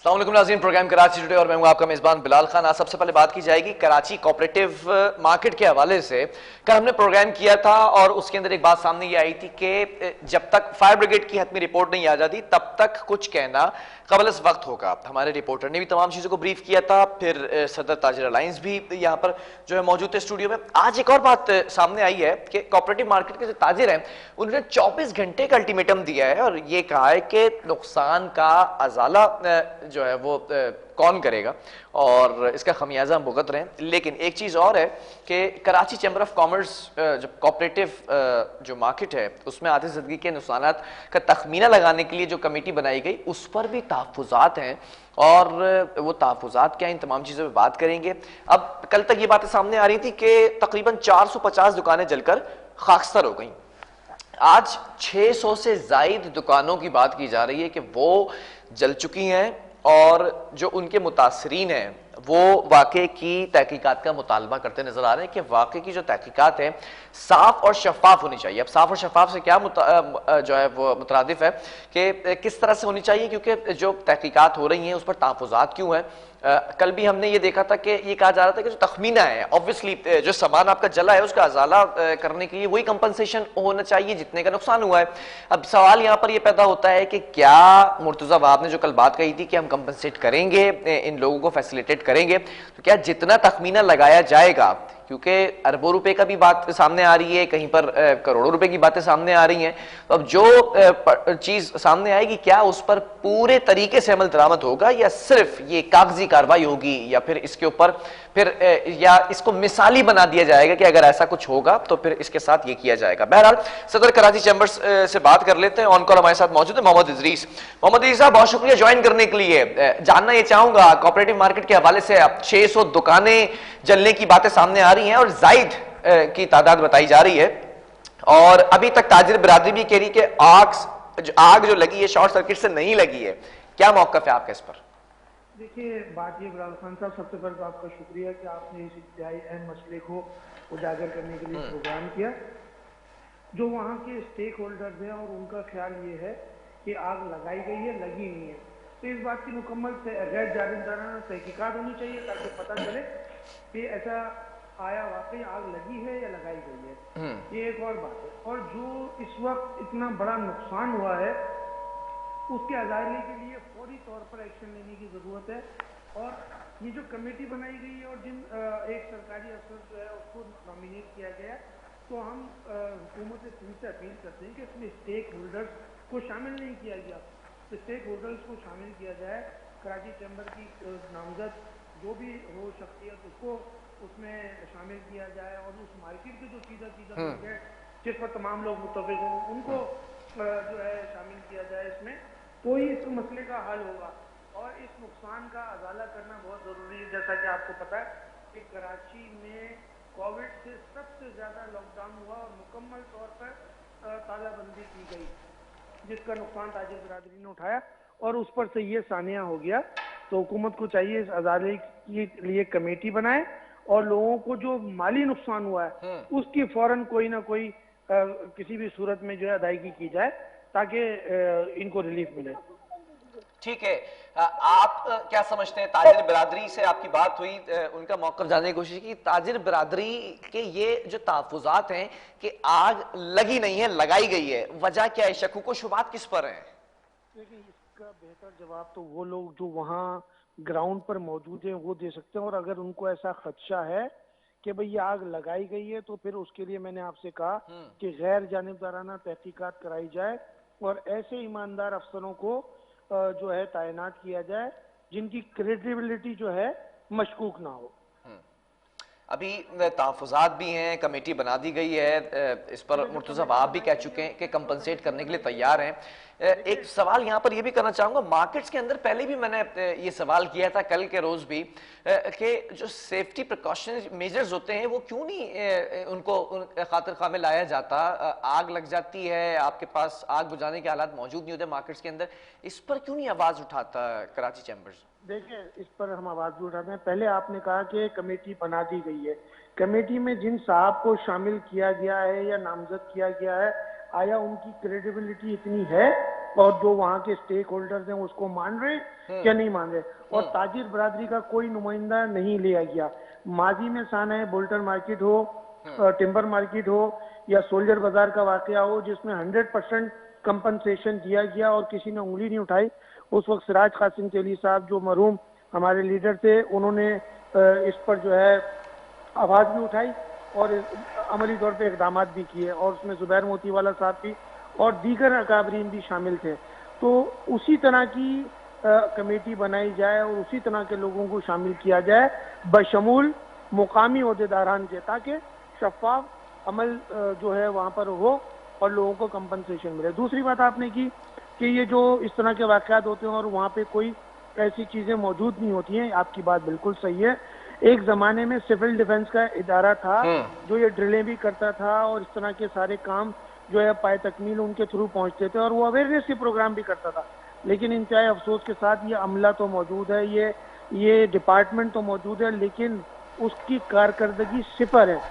अस्सलाम वालेकुम नाज़रीन, प्रोग्राम कराची टुडे और मैं हूं आपका मेज़बान बिलाल खान। आज सबसे पहले बात की जाएगी कराची कोऑपरेटिव मार्केट के हवाले से। कल हमने प्रोग्राम किया था और उसके अंदर एक बात सामने ये आई थी कि जब तक फायर ब्रिगेड की हतमी रिपोर्ट नहीं आ जाती तब तक कुछ कहना कबल इस वक्त होगा। हमारे रिपोर्टर ने भी तमाम चीज़ों को ब्रीफ किया था, फिर सदर ताजिर अलायंस भी यहाँ पर जो है मौजूद थे स्टूडियो में। आज एक और बात सामने आई है कि कोऑपरेटिव मार्केट के जो ताजिर हैं उन्होंने 24 घंटे का अल्टीमेटम दिया है और ये कहा है कि नुकसान का अजाला जो है वो कौन करेगा और इसका खमियाजा हम भुगत रहे हैं। लेकिन एक चीज और है कि कराची चैम्बर ऑफ कॉमर्स जो कोऑपरेटिव जो मार्केट है उसमें आधी जिंदगी के नुकसानात का तखमीना लगाने के लिए जो कमेटी बनाई गई उस पर भी तहफ़्फ़ुज़ात हैं और वो तहफ़्फ़ुज़ात क्या, इन तमाम चीज़ों पर बात करेंगे। अब कल तक ये बातें सामने आ रही थी कि तकरीबन 450 दुकानें जलकर खाकस्तर हो गई। आज 600 से जायद दुकानों की बात की जा रही है कि वो जल चुकी हैं और जो उनके मुतासरीन हैं वो वाक़े की तहकीकात का मुतालबा करते नजर आ रहे हैं कि वाक़े की जो तहकीकात है साफ और शफाफ होनी चाहिए। अब साफ और शफाफ से क्या जो है वो मुतरादिफ है कि किस तरह से होनी चाहिए, क्योंकि जो तहकीकात हो रही हैं उस पर तहफ़्फ़ुज़ात क्यों हैं। कल भी हमने ये देखा था कि ये कहा जा रहा था कि जो तखमीना है, ऑब्वियसली जो सामान आपका जला है उसका अजाला करने के लिए वही कंपनसेशन होना चाहिए जितने का नुकसान हुआ है। अब सवाल यहाँ पर ये पैदा होता है कि क्या मुर्तज़ा वहाब ने जो कल बात कही थी कि हम कंपनसेट करेंगे, इन लोगों को फैसिलिटेट करेंगे, तो क्या जितना तखमीना लगाया जाएगा, क्योंकि अरबों रुपए का भी बात सामने आ रही है, कहीं पर करोड़ों रुपए की बातें सामने आ रही हैं, तो अब जो चीज सामने आएगी क्या उस पर पूरे तरीके से अमल दरामद होगा या सिर्फ ये कागजी कार्रवाई होगी या फिर इसके ऊपर फिर या इसको मिसाली बना दिया जाएगा कि अगर ऐसा कुछ होगा तो फिर इसके साथ ये किया जाएगा। बहरहाल सदर कराची चैम्बर्स से बात कर लेते हैं। ऑन कॉल हमारे साथ मौजूद है मोहम्मद इदरीस। मोहम्मद इदरीस साहब, बहुत शुक्रिया ज्वाइन करने के लिए। जानना ये चाहूंगा, कोऑपरेटिव मार्केट के हवाले से अब 600 दुकानें जलने की बातें सामने आ रही हैं और जायद की तादाद बताई जा रही है और अभी तक ताजिर बिरादरी भी कह रही कि आग जो लगी है शॉर्ट सर्किट से नहीं लगी है। क्या मौक़िफ़ है आपका इस पर? देखिए, बात ये बिलाल खान साहब, सबसे पहले तो आपका शुक्रिया कि आपने इस इंतहाई अहम मसले को उजागर करने के लिए प्रोग्राम किया। जो वहाँ के स्टेक होल्डर्स हैं और उनका ख्याल ये है कि आग लगाई गई है, लगी नहीं है, तो इस बात की मुकम्मल गैर जानिबदाराना तहकीकात होनी चाहिए ताकि पता चले कि ऐसा आया वाकई आग लगी है या लगाई गई है। ये एक और बात है। और जो इस वक्त इतना बड़ा नुकसान हुआ है उसके अजाले के लिए फौरी तौर पर एक्शन लेने की ज़रूरत है। और ये जो कमेटी बनाई गई है और जिन एक सरकारी अफसर जो है उसको नॉमिनेट किया गया, तो हम हुकूमत से अपील करते हैं कि इसमें स्टेक होल्डर्स को शामिल नहीं किया गया, तो स्टेक होल्डर्स को शामिल किया जाए। कराची चैम्बर की नामजद जो भी हो शख्सियत उसको उसमें शामिल किया जाए और उस मार्केट के जो सीधा लोग हैं जिस पर तमाम लोग मुत्तफिक हों उनको जो है शामिल किया जाए इसमें, तो ही इस मसले का हल होगा। और इस नुकसान का अजाला करना बहुत ज़रूरी है। जैसा कि आपको पता है कि कराची में कोविड से सबसे ज़्यादा लॉकडाउन हुआ और मुकम्मल तौर पर तालाबंदी की गई, जिसका नुकसान ताजिर बिरादरी ने उठाया और उस पर से ये सानिया हो गया। तो हुकूमत को चाहिए इस अजाले के लिए कमेटी बनाए और लोगों को जो माली नुकसान हुआ है उसकी फौरन कोई ना कोई किसी भी सूरत में जो है अदायगी की जाए ताकि इनको रिलीफ मिले। ठीक है, आप क्या समझते हैं? ताजिर बिरादरी से आपकी बात हुई, उनका मौक़िफ़ जानने की कोशिश की। ताजिर बिरादरी के ये जो तहफ़्फ़ुज़ात हैं कि आग लगी नहीं है लगाई गई है, वजह क्या है? शकूक व शुबहात किस पर है? देखिए, इसका बेहतर जवाब तो वो लोग जो वहाँ ग्राउंड पर मौजूद हैं वो दे सकते हैं। और अगर उनको ऐसा खदशा है कि भाई ये आग लगाई गई है तो फिर उसके लिए मैंने आपसे कहा कि गैर जानिबदाराना तहकीकात कराई जाए और ऐसे ईमानदार अफसरों को जो है तैनात किया जाए जिनकी क्रेडिबिलिटी जो है मशकूक ना हो। अभी तहफ़्फ़ुज़ात भी हैं, कमेटी बना दी गई है, इस पर मुर्तज़ा वहाब भी कह चुके हैं कि कंपनसेट करने के लिए तैयार हैं। एक सवाल यहाँ पर यह भी करना चाहूँगा, मार्केट्स के अंदर पहले भी मैंने ये सवाल किया था कल के रोज़ भी कि जो सेफ्टी प्रिकॉशन मेजर्स होते हैं वो क्यों नहीं उनको खातिर खा में लाया जाता। आग लग जाती है, आपके पास आग बुझाने के हालात मौजूद नहीं होते मार्केट्स के अंदर, इस पर क्यों नहीं आवाज़ उठाता कराची चैम्बर्स? देखिए, इस पर हम आवाज भी उठाते हैं। पहले आपने कहा कि कमेटी बना दी गई है, कमेटी में जिन साहब को शामिल किया गया है या नामजद किया गया है, आया उनकी क्रेडिबिलिटी इतनी है और जो वहाँ के स्टेक होल्डर्स हैं उसको मान रहे हैं या नहीं मान रहे, और ताजिर बरादरी का कोई नुमाइंदा नहीं लिया गया। माजी में साना बुल्टन मार्केट हो, टिम्बर मार्केट हो या सोल्जर बाजार का वाकया हो जिसमें 100% कंपनसेशन दिया गया और किसी ने उंगली नहीं उठाई। उस वक्त सिराज कासिम तेली साहब जो मरहूम हमारे लीडर थे, उन्होंने इस पर जो है आवाज भी उठाई और अमली तौर पे इकदाम भी किए, और उसमें जुबैर मोतीवाला साहब भी और दीगर अकाबरीन भी शामिल थे। तो उसी तरह की कमेटी बनाई जाए और उसी तरह के लोगों को शामिल किया जाए बशमूल मुकामी अहदेदारान के, ताकि शफाफ अमल जो है वहाँ पर हो और लोगों को कंपनसेशन मिले। दूसरी बात आपने की कि ये जो इस तरह के वाकयात होते हैं और वहाँ पे कोई ऐसी चीजें मौजूद नहीं होती हैं, आपकी बात बिल्कुल सही है। एक जमाने में सिविल डिफेंस का इदारा था जो ये ड्रिलें भी करता था और इस तरह के सारे काम जो है पाए तकमील उनके थ्रू पहुंचते थे और वो अवेयरनेस के प्रोग्राम भी करता था। लेकिन इंतहाई अफसोस के साथ ये अमला तो मौजूद है, ये डिपार्टमेंट तो मौजूद है, लेकिन उसकी कारकर्दगी सिफर है।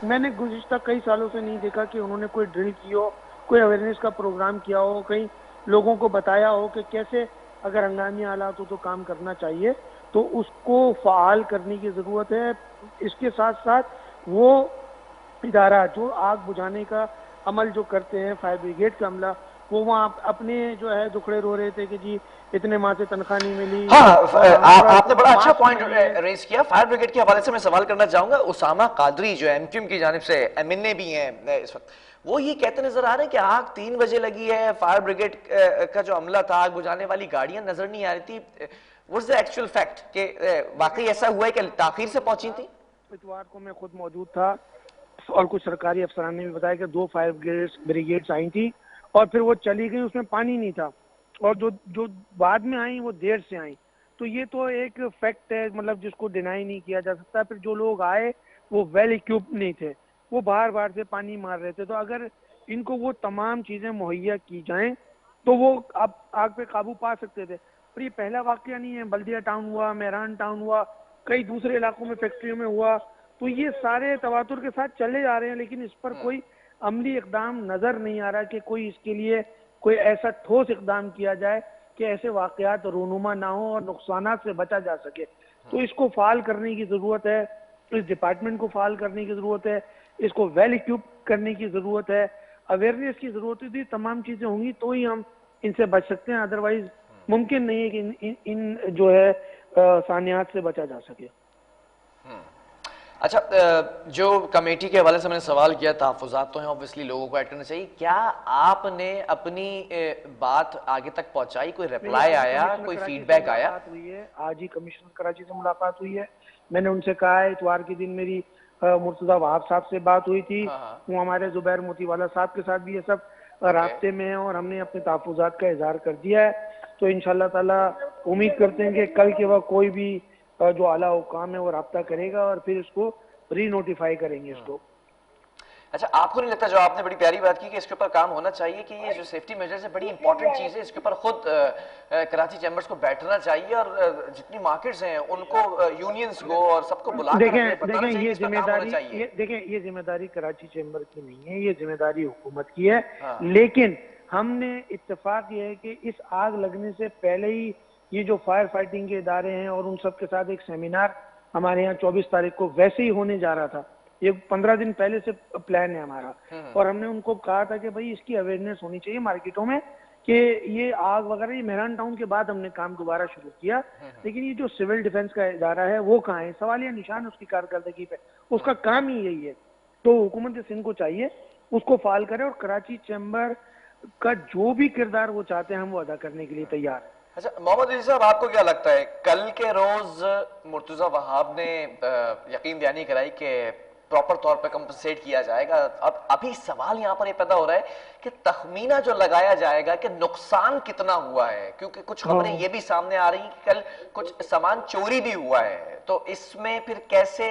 मैंने गुज़िश्ता कई सालों से नहीं देखा कि उन्होंने कोई ड्रिल की हो, कोई अवेयरनेस का प्रोग्राम किया हो, कहीं लोगों को बताया हो कि कैसे अगर हंगामी हालात हो तो काम करना चाहिए। तो उसको फ़ाल करने की ज़रूरत है। इसके साथ साथ वो इदारा जो आग बुझाने का अमल जो करते हैं, फायर ब्रिगेड का अमला, वो वहाँ अपने जो है दुखड़े रो रहे थे कि जी इतने माह से तनख्वाह नहीं मिली। हाँ, आपने बड़ा अच्छा पॉइंट रेज किया। फायर ब्रिगेड के हवाले से मैं सवाल करना चाहूंगा। उसामा कादरी जो एमक्यूएम की जानिब से एमएनए भी हैं इस वक्त, वो ये कहते नजर आ रहे हैं कि आग 3 बजे लगी है, फायर ब्रिगेड का जो अमला था, आग बुझाने वाली गाड़ियां नजर नहीं आ रही थी। व्हाट्स द एक्चुअल फैक्ट कि वाकई ऐसा हुआ है कि ताखीर से पहुंची थी? इतवार को मैं खुद मौजूद था और कुछ सरकारी अफसरान ने भी बताया कि 2 फायर ब्रिगेड्स आई थी और फिर वो चली गई, उसमें पानी नहीं था, और जो बाद में आई वो देर से आई। तो ये तो एक फैक्ट है, मतलब जिसको डिनाई नहीं किया जा सकता। फिर जो लोग आए वो वेल इक्विप्ड नहीं थे, वो बाहर बाहर से पानी मार रहे थे। तो अगर इनको वो तमाम चीजें मुहैया की जाएं तो वो अब आग पे काबू पा सकते थे। और ये पहला वाकया नहीं है, बल्दिया टाउन हुआ, मेहरान टाउन हुआ, कई दूसरे इलाकों में फैक्ट्रियों में हुआ। तो ये सारे तवातुर के साथ चले जा रहे हैं, लेकिन इस पर कोई अमली इकदाम नजर नहीं आ रहा कि कोई इसके लिए कोई ऐसा ठोस इकदाम किया जाए कि ऐसे वाकयात रोनुमा ना हो और नुकसानात से बचा जा सके। तो इसको फाल करने की जरूरत है, इस डिपार्टमेंट को फाल करने की जरूरत है, इसको वेल इक्विप करने की जरूरत है, अवेयरनेस की जरूरत है। तमाम चीजें होंगी तो ही हम इनसे बच सकते हैं, अदरवाइज मुमकिन नहीं है कि इन जो है सानियात से बचा जा सके। अच्छा, जो कमेटी के हवाले से मैंने सवाल किया, तहफ़्फ़ुज़ात तो हैं, ऑब्वियसली लोगों को ऐड करना चाहिए। क्या आपने अपनी बात आगे तक पहुंचाई? कोई रिप्लाई आया, कोई फीडबैक आया? हुई है, आज ही कमिश्नर कराची से मुलाकात हुई है। मैंने उनसे कहा है, इतवार के दिन मेरी मुर्तज़ा वहाब साहब से बात हुई थी। वो हमारे जुबैर मोतीवाला साहब के साथ भी ये सब राब्ते में हैं और हमने अपने तहफ़्फ़ुज़ात का इज़हार कर दिया है। तो इंशाअल्लाह ताला उम्मीद करते हैं कि कल के वक्त कोई भी जो आला हुकाम है वो राब्ता करेगा और फिर इसको री नोटिफाई करेंगे इसको। अच्छा, आपको नहीं लगता, जो आपने बड़ी प्यारी बात की कि इसके ऊपर काम होना चाहिए, कि ये जो सेफ्टी मेजर्स है बड़ी इंपॉर्टेंट चीज है, इसके ऊपर खुद कराची चैम्बर्स को बैठना चाहिए और जितनी मार्केट्स हैं उनको, यूनियंस को और सबको बुला कर बताना चाहिए, ये इस पर काम होना चाहिए। देखें ये जिम्मेदारी कराची चैम्बर की नहीं है, ये जिम्मेदारी हुकूमत की है। लेकिन हमने इत्तेफाक ये है कि इस आग लगने से पहले ही ये जो फायर फाइटिंग के इदारे हैं और उन सब के साथ एक सेमिनार हमारे यहाँ 24 तारीख को वैसे ही होने जा रहा था। ये 15 दिन पहले से प्लान है हमारा, और हमने उनको कहा था कि भाई इसकी अवेयरनेस होनी चाहिए मार्केटों में कि ये आग वगैरह, ये मेहरान टाउन के बाद हमने काम दोबारा शुरू किया। लेकिन ये जो सिविल डिफेंस का इदारा है वो कहाँ है, सवालिया निशान उसकी कारकर्दगी पे, उसका काम ही यही है। तो हुकूमत सिंध को चाहिए उसको फाल करे और कराची चैम्बर का जो भी किरदार वो चाहते हैं हम वो अदा करने के लिए तैयार है। अच्छा, मोहम्मद अली साहब, आपको क्या लगता है, कल के रोज मुर्तजा वहाब ने यकीन दहानी कराई कि प्रॉपर तौर पे कंपनसेट किया जाएगा? अब अभी सवाल यहाँ पर ये पैदा हो रहा है कि तखमीना जो लगाया जाएगा कि नुकसान कितना हुआ है, क्योंकि कुछ खबरें ये भी सामने आ रही हैं कि कल कुछ सामान चोरी भी हुआ है। तो इसमें फिर कैसे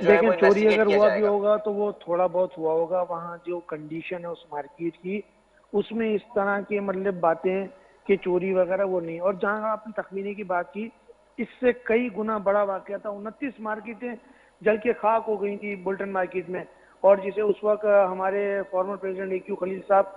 जो है वो चोरी इन्वेस्टिगेट अगर किया हुआ भी जाएगा? होगा तो वो थोड़ा बहुत हुआ होगा। वहाँ जो कंडीशन है उस मार्केट की, उसमें इस तरह की मतलब बातें कि चोरी वगैरह वो नहीं। और जहाँ आपने तखमीने की बात की, इससे कई गुना बड़ा वाकया था। 29 मार्केटें जल के खाक हो गई थी बुल्टन मार्केट में, और जिसे उस वक्त हमारे फॉर्मर प्रेसिडेंट AQ खलील साहब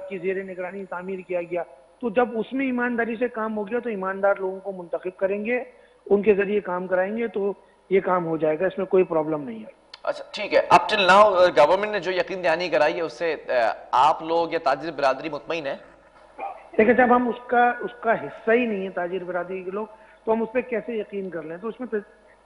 की जेर निगरानी तामीर किया गया। तो जब उसमें ईमानदारी से काम हो गया तो ईमानदार लोगों को मुंतखब करेंगे, उनके जरिए काम कराएंगे, तो ये काम हो जाएगा, इसमें कोई प्रॉब्लम नहीं है। अच्छा ठीक है, अप टिल नाउ गवर्नमेंट ने जो यकीन दहानी कराई है उससे आप लोग या ताजिर बिरादरी मुतमईन है? देखिए, जब हम उसका हिस्सा ही नहीं है ताजिर बिरादरी के लोग, तो हम उस पर कैसे यकीन कर लें? तो उसमें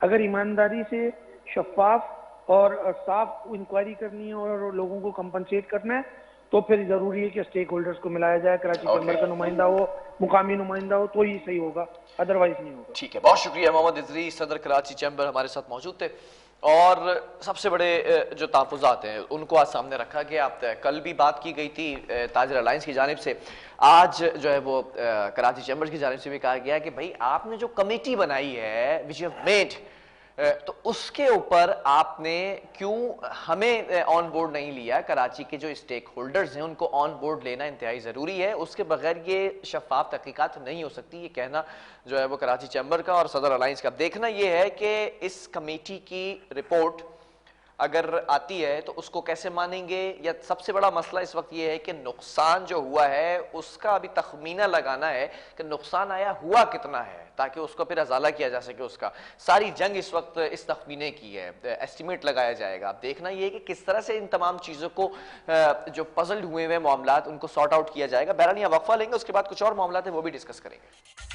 अगर ईमानदारी से शफाफ और साफ इंक्वायरी करनी है और लोगों को कंपनसेट करना है, तो फिर जरूरी है कि स्टेक होल्डर्स को मिलाया जाए, कराची चैम्बर का नुमाइंदा हो, मुकामी नुमाइंदा हो, तो ही सही होगा, अदरवाइज नहीं होगा। ठीक है, बहुत शुक्रिया। मोहम्मद इदरीस, सदर कराची चैम्बर, हमारे साथ मौजूद थे और सबसे बड़े जो तहफ़्फ़ुज़ात हैं उनको आज सामने रखा गया। कल भी बात की गई थी ताजिर अलायंस की जानिब से, आज जो है वो कराची चैम्बर की जानिब से भी कहा गया कि भाई आपने जो कमेटी बनाई है विच यू हैव मेड, तो उसके ऊपर आपने क्यों हमें ऑन बोर्ड नहीं लिया? कराची के जो स्टेक होल्डर्स हैं उनको ऑन बोर्ड लेना इंतहाई ज़रूरी है, उसके बगैर ये शफाफ तहकीकात नहीं हो सकती। ये कहना जो है वो कराची चैम्बर का और सदर अलायंस का। देखना ये है कि इस कमेटी की रिपोर्ट अगर आती है तो उसको कैसे मानेंगे, या सबसे बड़ा मसला इस वक्त ये है कि नुकसान जो हुआ है उसका अभी तखमीना लगाना है कि नुकसान आया हुआ कितना है, ताकि उसको फिर अजाला किया जा सके। उसका सारी जंग इस वक्त इस तखमीने की है, एस्टिमेट लगाया जाएगा। अब देखना ये है कि किस तरह से इन तमाम चीज़ों को जो पजल्ड हुए हुए मामलात उनको सॉर्ट आउट किया जाएगा। बहरहाल यहाँ वक्फा लेंगे, उसके बाद कुछ और मामलात है वो भी डिस्कस करेंगे।